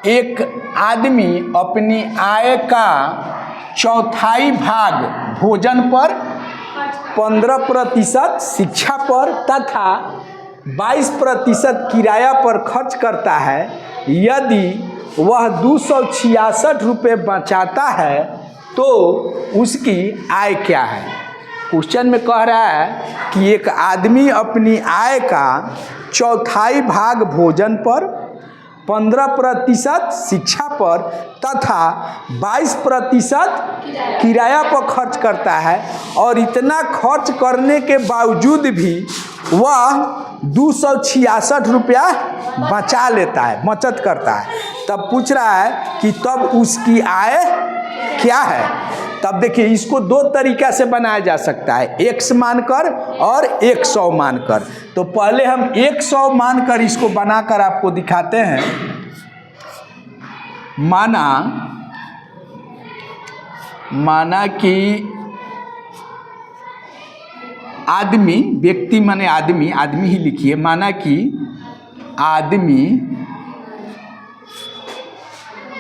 एक आदमी अपनी आय का चौथाई भाग भोजन पर, 15% शिक्षा पर तथा 22% किराया पर खर्च करता है। यदि वह 266 रुपये बचाता है तो उसकी आय क्या है? क्वेश्चन में कह रहा है कि एक आदमी अपनी आय का चौथाई भाग भोजन पर, 15% शिक्षा पर तथा 22% किराया पर खर्च करता है और इतना खर्च करने के बावजूद भी वह 266 रुपया बचा लेता है, बचत करता है। तब पूछ रहा है कि तब उसकी आय क्या है? तब देखिए, इसको दो तरीका से बनाया जा सकता है, 100 मानकर और 100 मानकर। तो पहले हम 100 मानकर इसको बनाकर आपको दिखाते हैं। माना कि आदमी, व्यक्ति माने आदमी, आदमी ही लिखिए। माना कि आदमी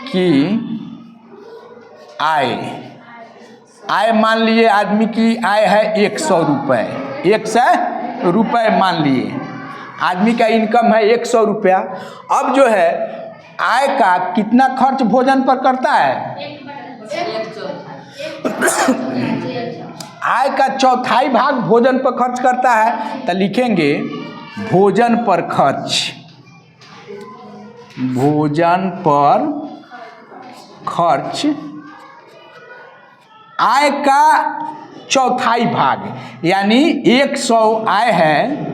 की आय मान लिए, आदमी की आय है 100 रुपये, 100 रुपये मान लिए। आदमी का इनकम है 100 रुपया। अब जो है आय का कितना खर्च भोजन पर करता है? आय का चौथाई भाग भोजन पर खर्च करता है। तो लिखेंगे भोजन पर खर्च, भोजन पर खर्च आय का चौथाई भाग, यानी 100 आय है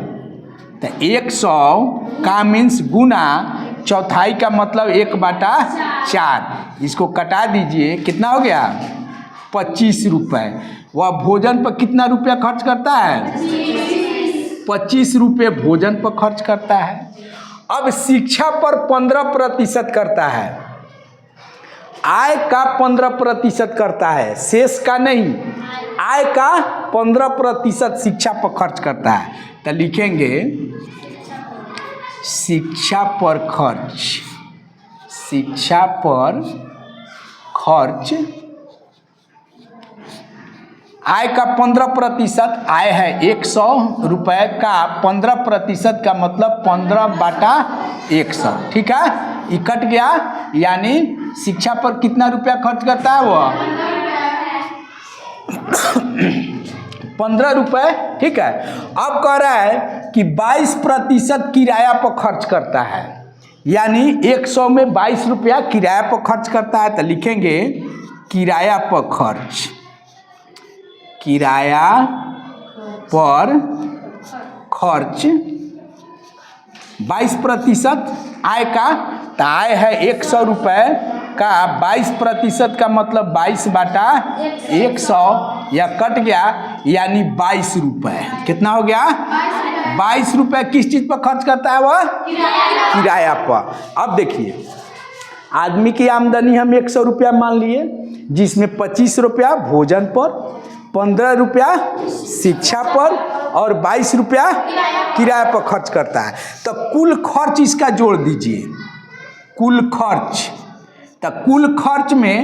तो 100 का मीन्स गुना, चौथाई का मतलब 1/4। इसको कटा दीजिए, कितना हो गया? 25 रुपये। वह भोजन पर कितना रुपया खर्च करता है? 25 रुपये भोजन पर खर्च करता है। अब शिक्षा पर 15% करता है, आय का 15% करता है, शेष का नहीं, आय का 15% शिक्षा पर खर्च करता है। तो लिखेंगे शिक्षा पर खर्च, शिक्षा पर खर्च आय का 15%, आय है 100 रुपये का 15% का मतलब 15/100। ठीक है, ये कट गया, यानी शिक्षा पर कितना रुपया खर्च करता है? वो 15 रुपये। ठीक है, अब कह रहा है कि 22% किराया पर खर्च करता है, यानी 100 में 22 रुपया किराया पर खर्च करता है। तो लिखेंगे किराया पर खर्च, किराया पर खर्च 22% आय का। तो आय है 100 रुपये का 22% का मतलब 22/100, या कट गया, यानी 22 रुपये। कितना हो गया? 22 रुपये किस चीज़ पर खर्च करता है? वह किराया पर। अब देखिए, आदमी की आमदनी हम 100 रुपया मान लिए, जिसमें 25 रुपया भोजन पर, 15 रुपया शिक्षा पर और 22 रुपया किराया पर खर्च करता है। तो कुल खर्च इसका जोड़ दीजिए, कुल खर्च। तो कुल खर्च में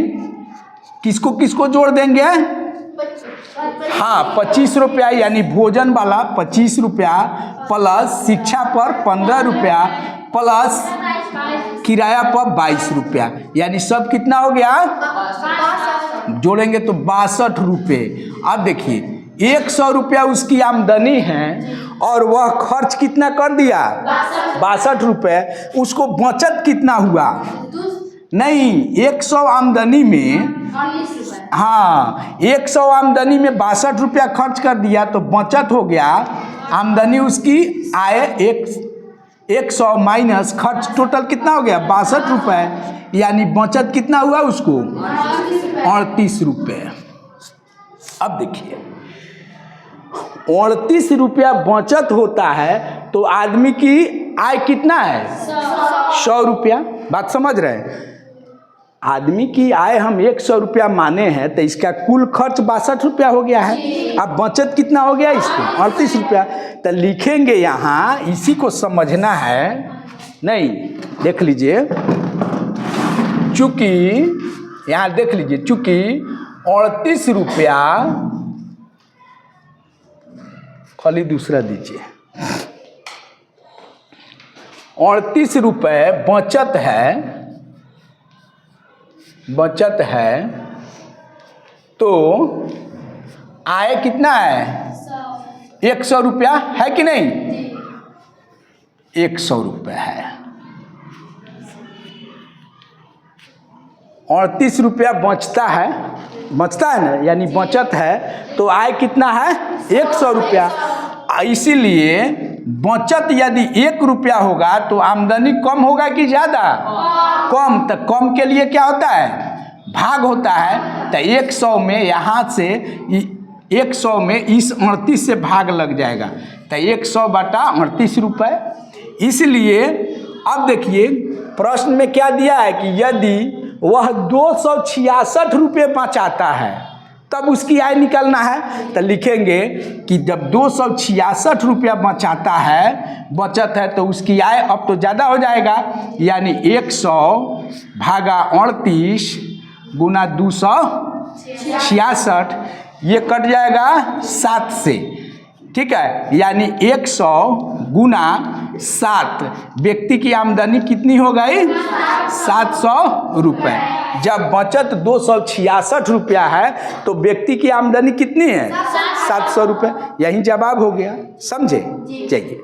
किसको किसको जोड़ देंगे? हाँ, 25 रुपया, यानी भोजन वाला 25 रुपया प्लस शिक्षा पर 15 रुपया प्लस किराया पर 22 रुपया, यानी सब कितना हो गया? जोड़ेंगे तो 62 रुपये। अब देखिए, 100 रुपया उसकी आमदनी है और वह खर्च कितना कर दिया? 62 रुपये। उसको बचत कितना हुआ? नहीं, 100 आमदनी में, हाँ, 100 आमदनी में 62 रुपया खर्च कर दिया तो बचत हो गया। आमदनी उसकी आय 100 माइनस खर्च, टोटल कितना हो गया? 62 रुपये, यानी बचत कितना हुआ उसको? 38 रुपये। अब देखिए, 38 रुपया बचत होता है तो आदमी की आय कितना है? 100 रुपया। बात समझ रहे हैं? आदमी की आय हम 100 रुपया माने हैं तो इसका कुल खर्च 62 रुपया हो गया है। अब बचत कितना हो गया इसको? 38 रुपया। तो लिखेंगे यहाँ, इसी को समझना है। नहीं, देख लीजिए, चूंकि यहाँ देख लीजिए, चूंकि 38 रुपया, खाली दूसरा दीजिए, 38 रुपये बचत है, तो आय कितना है? 100 रुपया है कि नहीं? 100 रुपये है। 38 रुपया बचता है ना, यानी बचत है, तो आय कितना है? 100 रुपया। इसीलिए बचत यदि 1 रुपया होगा तो आमदनी कम होगा कि ज़्यादा? कम। तो कम के लिए क्या होता है? भाग होता है। तो 100 में यहाँ से 100 में इस 38 से भाग लग जाएगा, तो 100 बटा 38 रुपये। इसलिए अब देखिए प्रश्न में क्या दिया है कि यदि वह 266 रुपये बचाता है तब उसकी आय निकालना है। तो लिखेंगे कि जब 266 रुपया बचाता है, बचत है, तो उसकी आय अब तो ज़्यादा हो जाएगा, यानी 100 भागा 38 गुना 266, ये कट जाएगा 7 से, ठीक है, यानी 100 गुना 7, व्यक्ति की आमदनी कितनी हो गई? 700 रुपये। जब बचत 266 रुपया है तो व्यक्ति की आमदनी कितनी है? 700 रुपये। यही जवाब हो गया, समझे? चलिए।